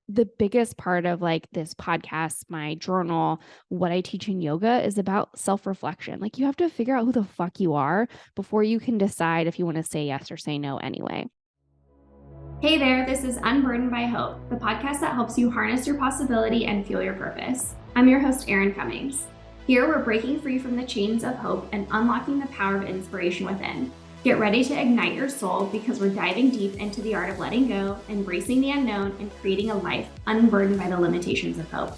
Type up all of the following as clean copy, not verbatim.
the biggest part of like this podcast, my journal, what I teach in yoga is about self-reflection. Like you have to figure out who the fuck you are before you can decide if you want to say yes or say no anyway. Hey there, this is Unburdened by Hope, the podcast that helps you harness your possibility and fuel your purpose. I'm your host, Erin Cummings. Here, we're breaking free from the chains of hope and unlocking the power of inspiration within. Get ready to ignite your soul because we're diving deep into the art of letting go, embracing the unknown, and creating a life unburdened by the limitations of hope.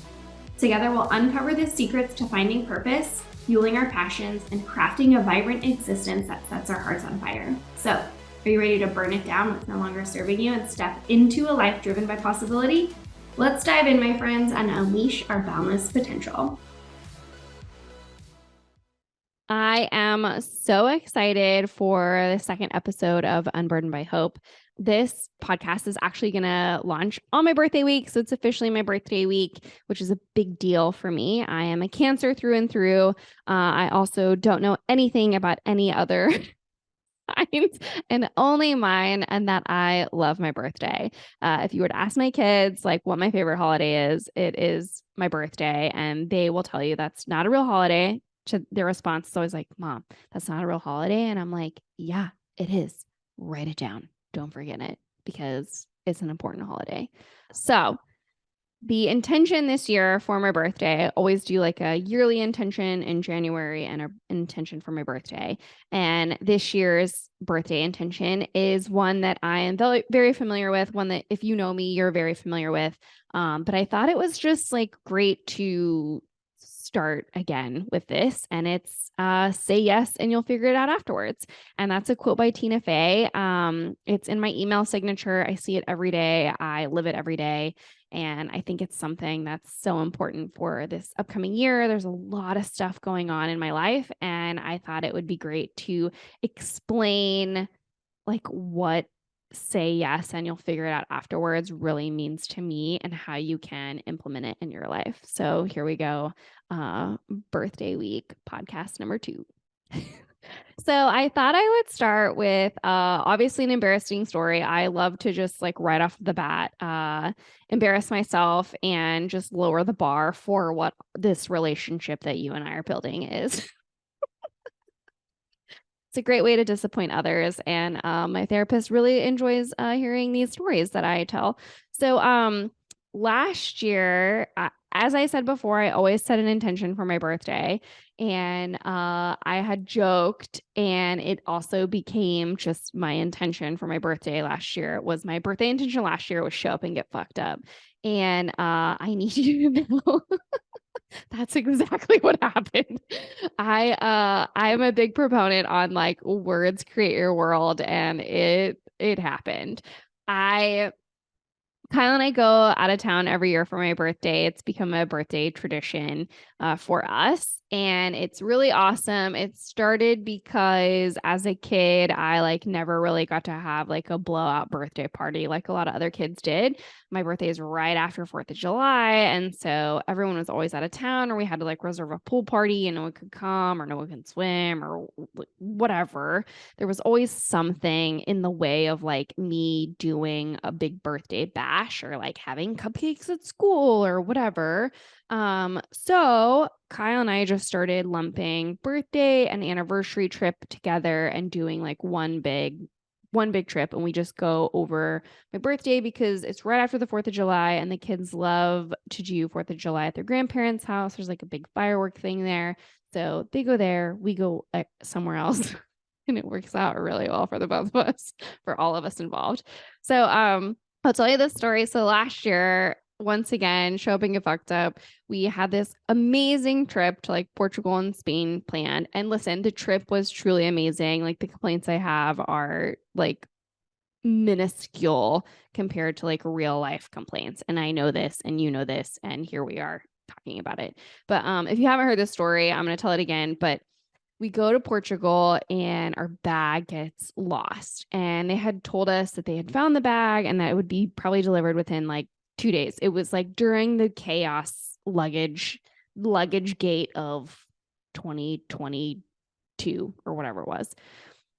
Together, we'll uncover the secrets to finding purpose, fueling our passions, and crafting a vibrant existence that sets our hearts on fire. So, are you ready to burn it down what's no longer serving you and step into a life driven by possibility? Let's dive in, my friends, and unleash our boundless potential. I am so excited for the second episode of Unburdened by Hope. This podcast is actually going to launch on my birthday week. So it's officially my birthday week, which is a big deal for me. I am a Cancer through and through. I also don't know anything about any other signs and only mine, and that I love my birthday. If you were to ask my kids like what my favorite holiday is, it is my birthday, and they will tell you that's not a real holiday. Their response is always like, Mom, that's not a real holiday. And I'm like, yeah, it is. Write it down. Don't forget it because it's an important holiday. So the intention this year for my birthday, I always do like a yearly intention in January and an intention for my birthday. And this year's birthday intention is one that I am very, very familiar with, one that if you know me, you're very familiar with. But I thought it was just like great to start again with this, and it's say yes and you'll figure it out afterwards. And that's a quote by Tina Fey. It's in my email signature. I see it every day. I live it every day. And I think it's something that's so important for this upcoming year. There's a lot of stuff going on in my life, and I thought it would be great to explain like what say yes and you'll figure it out afterwards really means to me and how you can implement it in your life. So here we go. Birthday week podcast number 2. So I thought I would start with obviously an embarrassing story. I love to just like right off the bat embarrass myself and just lower the bar for what this relationship that you and I are building is. It's a great way to disappoint others. And my therapist really enjoys hearing these stories that I tell. So last year, as I said before, I always set an intention for my birthday. And I had joked, and it also became just my intention for my birthday last year. It was my birthday intention last year was show up and get fucked up. And I need you to know that's exactly what happened. I'm a big proponent on like words create your world, and it happened. Kyle and I go out of town every year for my birthday. It's become a birthday tradition for us, and it's really awesome. It started because as a kid, I like never really got to have like a blowout birthday party like a lot of other kids did. My birthday is right after 4th of July, and so everyone was always out of town, or we had to like reserve a pool party and no one could come, or no one could swim, or whatever. There was always something in the way of like me doing a big birthday bash or like having cupcakes at school or whatever. So Kyle and I just started lumping birthday and anniversary trip together and doing like one big trip, and we just go over my birthday because it's right after the 4th of July, and the kids love to do 4th of July at their grandparents' house. There's like a big firework thing there. So they go there, we go somewhere else. And it works out really well for the both of us, for all of us involved. So I'll tell you this story. So last year, once again, show up and get fucked up. We had this amazing trip to like Portugal and Spain planned. And listen, the trip was truly amazing. Like the complaints I have are like minuscule compared to like real life complaints. And I know this and you know this, and here we are talking about it. But if you haven't heard this story, I'm going to tell it again. But we go to Portugal and our bag gets lost. And they had told us that they had found the bag and that it would be probably delivered within like 2 days. It was like during the chaos luggage gate of 2022 or whatever it was.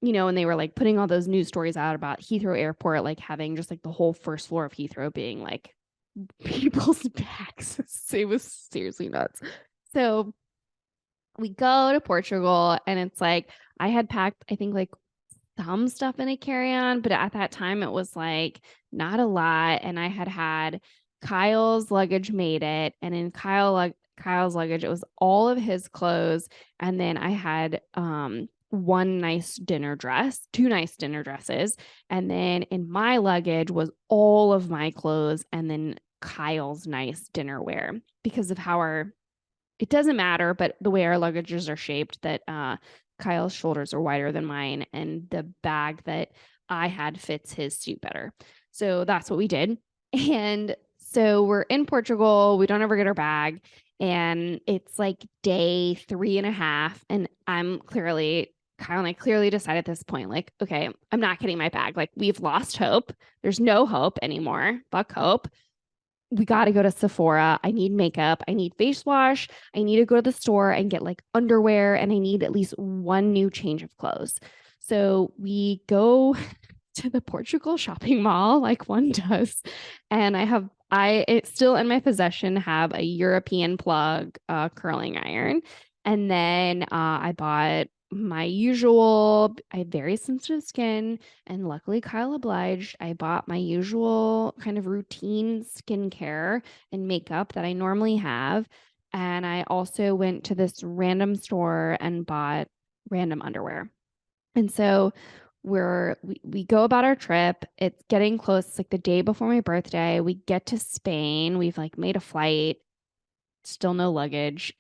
You know, and they were like putting all those news stories out about Heathrow Airport, like having just like the whole first floor of Heathrow being like people's bags. It was seriously nuts. So we go to Portugal and it's like I had packed, I think, like some stuff in a carry-on, but at that time it was like not a lot. And I had Kyle's luggage made it. And in Kyle's luggage, it was all of his clothes. And then I had one nice dinner dress, two nice dinner dresses. And then in my luggage was all of my clothes and then Kyle's nice dinnerware because of how it doesn't matter, but the way our luggages are shaped, that Kyle's shoulders are wider than mine, and the bag that I had fits his suit better. So that's what we did. And so we're in Portugal. We don't ever get our bag. And it's like day 3.5. And Kyle and I clearly decide at this point, like, okay, I'm not getting my bag. Like, we've lost hope. There's no hope anymore. Fuck hope. We got to go to Sephora. I need makeup. I need face wash. I need to go to the store and get like underwear. And I need at least one new change of clothes. So we go to the Portugal shopping mall like one does. And it's still in my possession, have a European plug curling iron. And then I bought my usual, I have very sensitive skin, and luckily Kyle obliged. I bought my usual kind of routine skincare and makeup that I normally have. And I also went to this random store and bought random underwear. And so we go about our trip. It's getting close. It's like the day before my birthday. We get to Spain. We've like made a flight, still no luggage.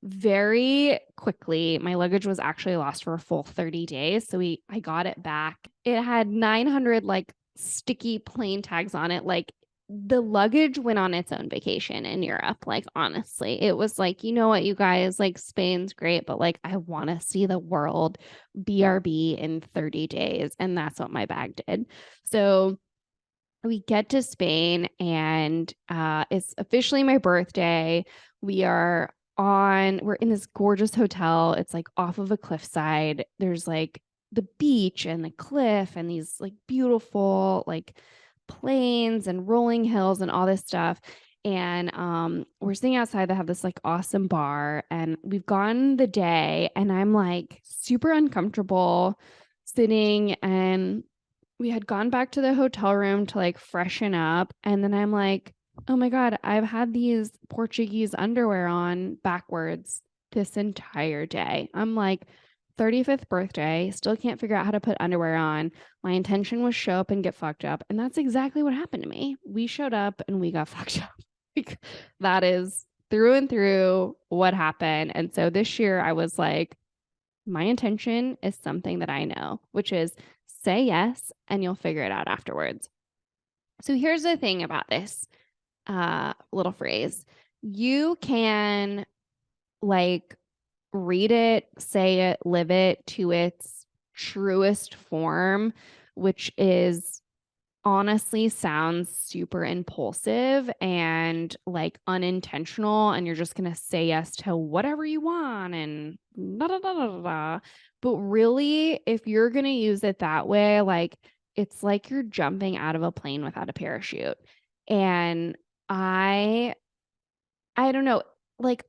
Very quickly, my luggage was actually lost for a full 30 days. So I got it back. It had 900 like sticky plane tags on it. Like, the luggage went on its own vacation in Europe. Like, honestly, it was like, you know what, you guys, like, Spain's great, but like, I want to see the world BRB in 30 days. And that's what my bag did. So we get to Spain and it's officially my birthday. We're in this gorgeous hotel. It's like off of a cliffside. There's like the beach and the cliff and these like beautiful like plains and rolling hills and all this stuff. And we're sitting outside. They have this like awesome bar, and we've gone the day, and I'm like super uncomfortable sitting, and we had gone back to the hotel room to like freshen up. And then I'm like, oh my God, I've had these Portuguese underwear on backwards this entire day. I'm like, 35th birthday, still can't figure out how to put underwear on. My intention was show up and get fucked up. And that's exactly what happened to me. We showed up and we got fucked up. Like, that is through and through what happened. And so this year I was like, my intention is something that I know, which is say yes and you'll figure it out afterwards. So here's the thing about this little phrase. You can like read it, say it, live it to its truest form, which is honestly sounds super impulsive and like unintentional, and you're just going to say yes to whatever you want and da, da, da, da, da, da. But really, if you're going to use it that way, like, it's like you're jumping out of a plane without a parachute. And I don't know, like,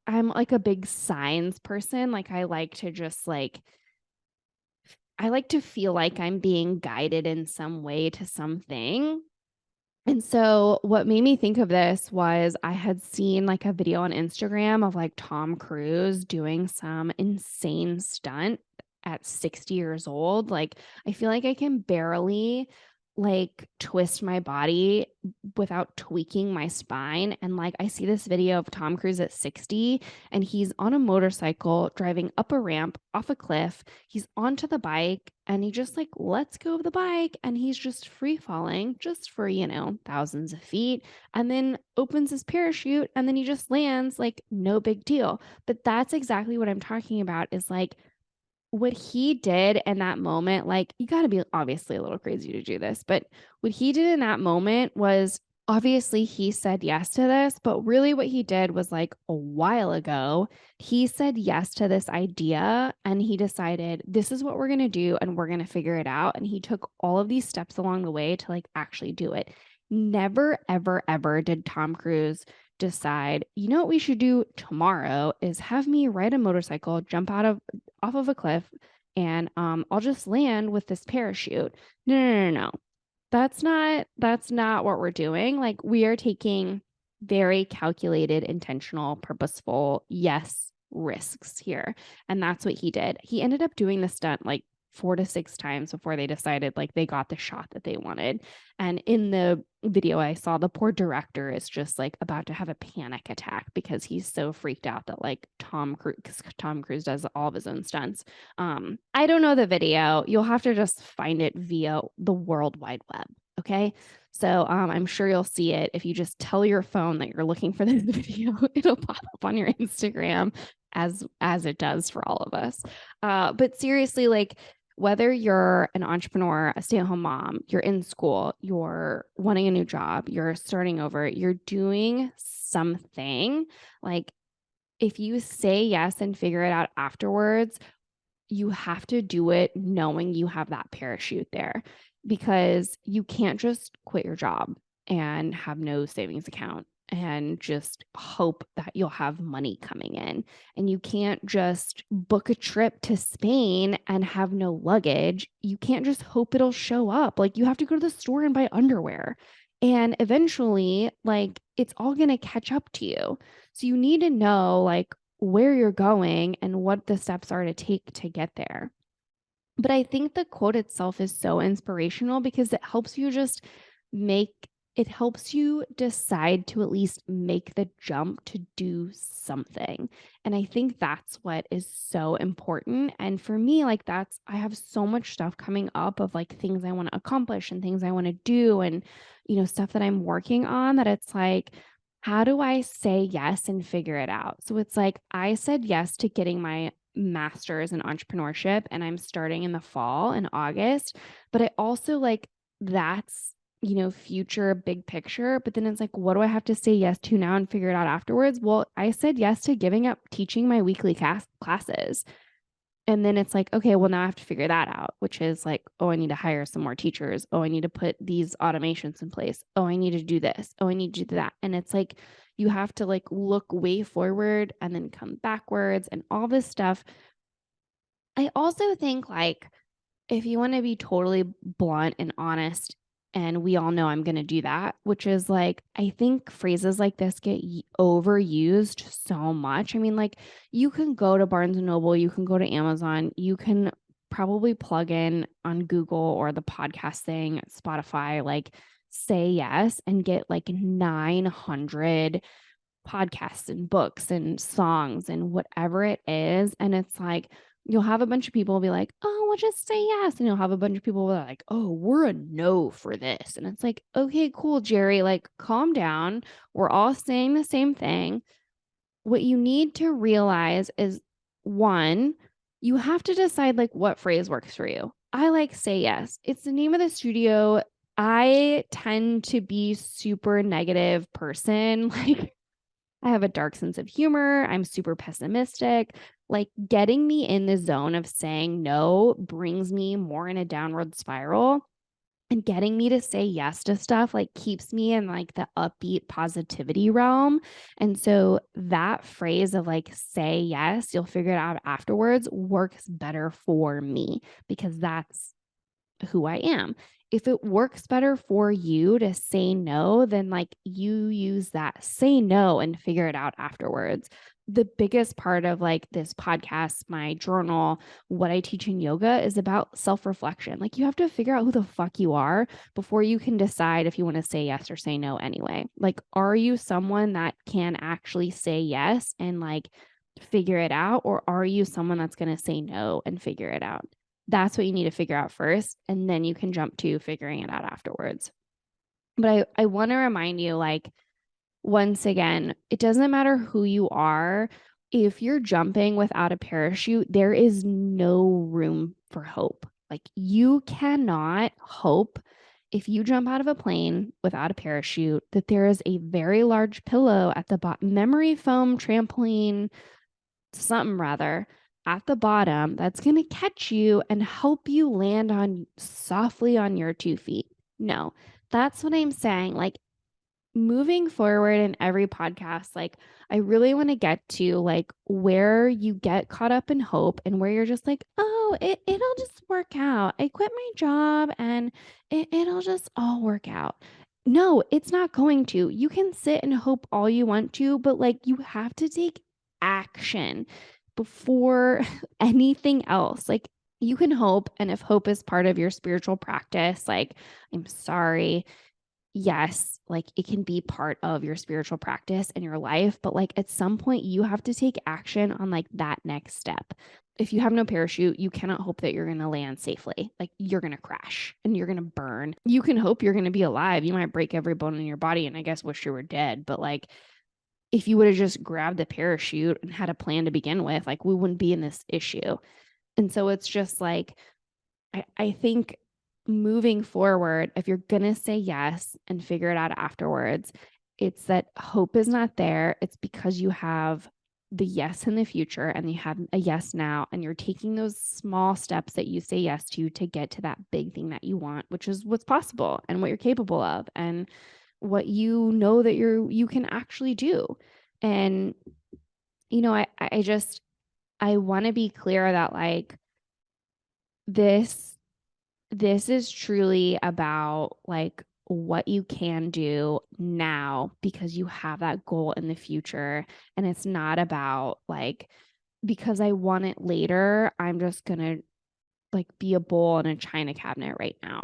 I'm like a big signs person. Like, I like to feel like I'm being guided in some way to something. And so what made me think of this was I had seen like a video on Instagram of like Tom Cruise doing some insane stunt at 60 years old. Like, I feel like I can barely like twist my body without tweaking my spine. And like, I see this video of Tom Cruise at 60, and he's on a motorcycle driving up a ramp off a cliff. He's onto the bike and he just like lets go of the bike, and he's just free falling just for, thousands of feet, and then opens his parachute, and then he just lands like no big deal. But that's exactly what I'm talking about, is like what he did in that moment. Like, you got to be obviously a little crazy to do this, but what he did in that moment was obviously he said yes to this, but really what he did was like a while ago, he said yes to this idea and he decided this is what we're going to do and we're going to figure it out. And he took all of these steps along the way to like actually do it. Never, ever, ever did Tom Cruise decide, you know what we should do tomorrow is have me ride a motorcycle, jump off of a cliff, and I'll just land with this parachute. No, no, no, no. That's not what we're doing. Like we are taking very calculated, intentional, purposeful, yes, risks here. And that's what he did. He ended up doing the stunt like 4 to 6 times before they decided like they got the shot that they wanted. And in the video I saw, the poor director is just like about to have a panic attack because he's so freaked out that like Tom Cruise does all of his own stunts. I don't know the video. You'll have to just find it via the World Wide Web. Okay. So I'm sure you'll see it. If you just tell your phone that you're looking for this video, it'll pop up on your Instagram as it does for all of us. But seriously, like whether you're an entrepreneur, a stay-at-home mom, you're in school, you're wanting a new job, you're starting over, you're doing something, like if you say yes and figure it out afterwards, you have to do it knowing you have that parachute there, because you can't just quit your job and have no savings account and just hope that you'll have money coming in. And you can't just book a trip to Spain and have no luggage. You can't just hope it'll show up. Like you have to go to the store and buy underwear. And eventually, like it's all going to catch up to you. So you need to know like where you're going and what the steps are to take to get there. But I think the quote itself is so inspirational because it helps you decide to at least make the jump to do something. And I think that's what is so important. And for me, like I have so much stuff coming up of like things I want to accomplish and things I want to do and, stuff that I'm working on, that it's like, how do I say yes and figure it out? So it's like, I said yes to getting my master's in entrepreneurship and I'm starting in the fall in August, but I also like that's, future big picture. But then it's like, what do I have to say yes to now and figure it out afterwards? Well, I said yes to giving up teaching my weekly classes. And then it's like, okay, well, now I have to figure that out, which is like, oh, I need to hire some more teachers. Oh, I need to put these automations in place. Oh, I need to do this. Oh, I need to do that. And it's like, you have to like look way forward and then come backwards and all this stuff. I also think like, if you want to be totally blunt and honest, and we all know I'm going to do that, which is like, I think phrases like this get overused so much. I mean, like you can go to Barnes and Noble, you can go to Amazon, you can probably plug in on Google or the podcast thing, Spotify, like say yes and get like 900 podcasts and books and songs and whatever it is. And it's like, you'll have a bunch of people be like, oh, well, just say yes. And you'll have a bunch of people like, oh, we're a no for this. And it's like, okay, cool, Jerry, like calm down. We're all saying the same thing. What you need to realize is one, you have to decide like what phrase works for you. I like say yes. It's the name of the studio. I tend to be super negative person. Like I have a dark sense of humor. I'm super pessimistic. Like getting me in the zone of saying no brings me more in a downward spiral. And getting me to say yes to stuff like keeps me in like the upbeat positivity realm. And so that phrase of like say yes, you'll figure it out afterwards works better for me because that's who I am. If it works better for you to say no, then like you use that say no and figure it out afterwards. The biggest part of like this podcast, my journal, what I teach in yoga is about self-reflection. Like you have to figure out who the fuck you are before you can decide if you want to say yes or say no anyway. Like, are you someone that can actually say yes and like figure it out? Or are you someone that's going to say no and figure it out? That's what you need to figure out first. And then you can jump to figuring it out afterwards. But I want to remind you, like, once again, it doesn't matter who you are. If you're jumping without a parachute, there is no room for hope. Like you cannot hope if you jump out of a plane without a parachute, that there is a very large pillow at the bottom, memory foam trampoline, something rather, at the bottom that's going to catch you and help you land on softly on your 2 feet. No, that's what I'm saying. Like, moving forward in every podcast, like I really want to get to like where you get caught up in hope and where you're just like, oh, it'll just work out. I quit my job and it'll just all work out. No, it's not going to. You can sit and hope all you want to, but like you have to take action before anything else. Like you can hope, and if hope is part of your spiritual practice, like I'm sorry, yes, like it can be part of your spiritual practice in your life, but like at some point you have to take action on like that next step. If you have no parachute, you cannot hope that you're going to land safely. Like you're going to crash and you're going to burn. You can hope you're going to be alive. You might break every bone in your body and I guess wish you were dead, but like if you would have just grabbed the parachute and had a plan to begin with, like we wouldn't be in this issue. And so it's just like I think moving forward, if you're going to say yes and figure it out afterwards, it's that hope is not there. It's because you have the yes in the future and you have a yes now, and you're taking those small steps that you say yes to get to that big thing that you want, which is what's possible and what you're capable of and what you know that you can actually do. And, you know, I want to be clear that like this is truly about like what you can do now because you have that goal in the future. And it's not about like, because I want it later, I'm just going to like be a bowl in a china cabinet right now.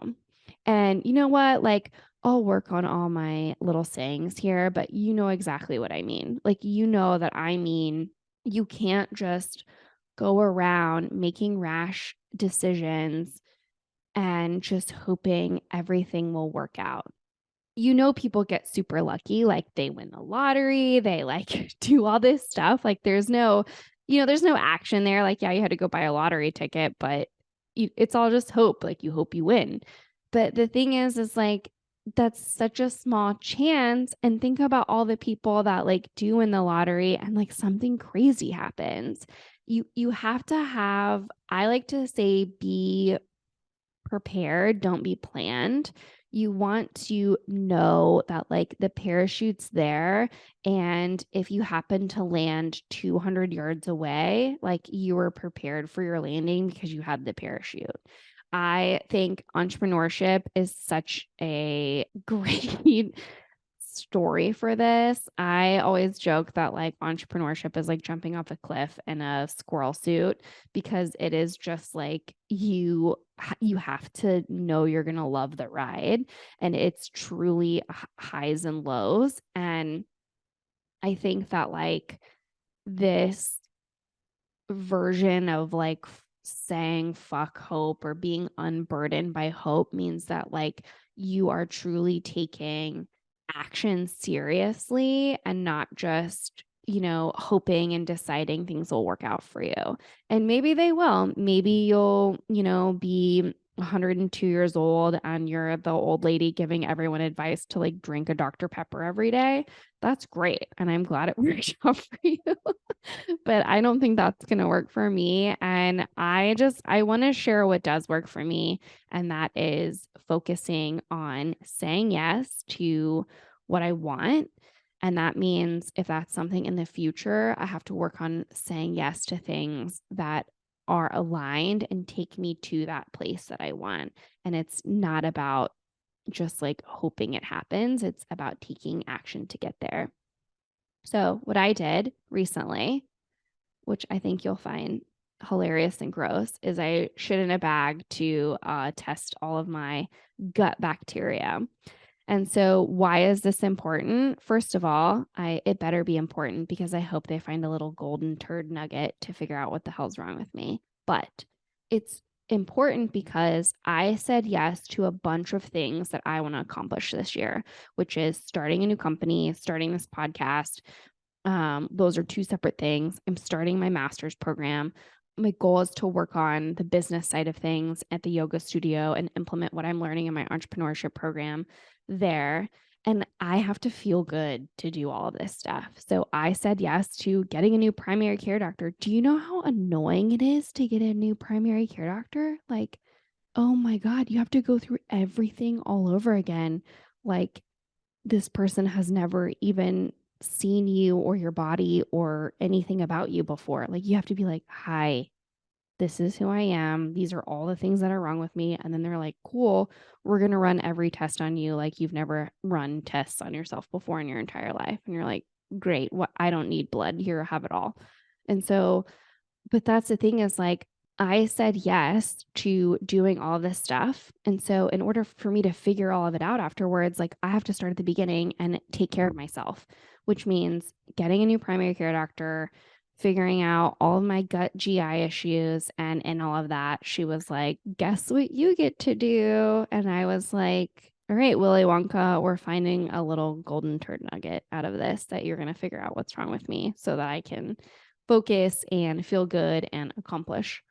And you know what? Like, I'll work on all my little sayings here, but you know exactly what I mean. Like, you know that I mean, you can't just go around making rash decisions and just hoping everything will work out. You know, people get super lucky, like they win the lottery, they like do all this stuff. Like there's no, there's no action there. Like, yeah, you had to go buy a lottery ticket, but it's all just hope. Like you hope you win. But the thing is like, that's such a small chance. And think about all the people that like do win the lottery and like something crazy happens. You have to have, I like to say, be prepared, don't be planned. You want to know that like the parachute's there. And if you happen to land 200 yards away, like you were prepared for your landing because you had the parachute. I think entrepreneurship is such a great story for this. I always joke that like entrepreneurship is like jumping off a cliff in a squirrel suit because it is just like you have to know you're going to love the ride, and it's truly highs and lows. And I think that like this version of like saying fuck hope or being unburdened by hope means that like you are truly taking action seriously and not just, hoping and deciding things will work out for you. And maybe they will. Maybe you'll, be 102 years old and you're the old lady giving everyone advice to like drink a Dr. Pepper every day. That's great. And I'm glad it worked out for you. But I don't think that's going to work for me. And I want to share what does work for me. And that is focusing on saying yes to what I want. And that means if that's something in the future, I have to work on saying yes to things that are aligned and take me to that place that I want. And it's not about just like hoping it happens. It's about taking action to get there. So what I did recently, which I think you'll find hilarious and gross, is I shit in a bag to test all of my gut bacteria. And so why is this important? First of all, it better be important because I hope they find a little golden turd nugget to figure out what the hell's wrong with me. But it's important because I said yes to a bunch of things that I want to accomplish this year, which is starting a new company, starting this podcast. Those are two separate things. I'm starting my master's program. my goal is to work on the business side of things at the yoga studio and implement what I'm learning in my entrepreneurship program there. And I have to feel good to do all of this stuff. So I said yes to getting a new primary care doctor. Do you know how annoying it is to get a new primary care doctor? Like, oh my God, you have to go through everything all over again. Like, this person has never even seen you or your body or anything about you before. Like, you have to be like, hi, this is who I am. These are all the things that are wrong with me. And then they're like, cool, we're going to run every test on you like you've never run tests on yourself before in your entire life. And you're like, great, what? I don't need blood. Here, have it all. And so, but that's the thing is like, I said yes to doing all this stuff. And so in order for me to figure all of it out afterwards, like I have to start at the beginning and take care of myself, which means getting a new primary care doctor, figuring out all of my gut GI issues and all of that. She was like, guess what you get to do? And I was like, all right, Willy Wonka, we're finding a little golden turd nugget out of this that you're going to figure out what's wrong with me so that I can focus and feel good and accomplish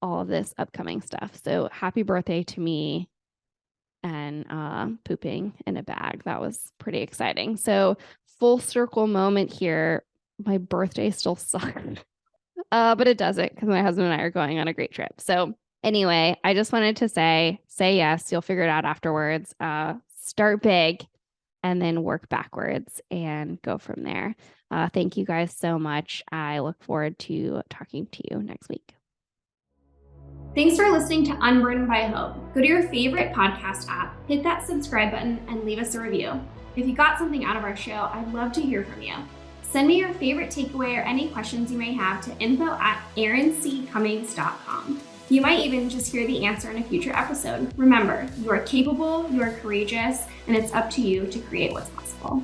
all of this upcoming stuff. So happy birthday to me and pooping in a bag. That was pretty exciting. So full circle moment here. My birthday still sucks, but it doesn't because my husband and I are going on a great trip. So anyway, I just wanted to say yes. You'll figure it out afterwards. Start big and then work backwards and go from there. Thank you guys so much. I look forward to talking to you next week. Thanks for listening to Unburdened by Hope. Go to your favorite podcast app, hit that subscribe button, and leave us a review. If you got something out of our show, I'd love to hear from you. Send me your favorite takeaway or any questions you may have to info@erincummings.com. You might even just hear the answer in a future episode. Remember, you are capable, you are courageous, and it's up to you to create what's possible.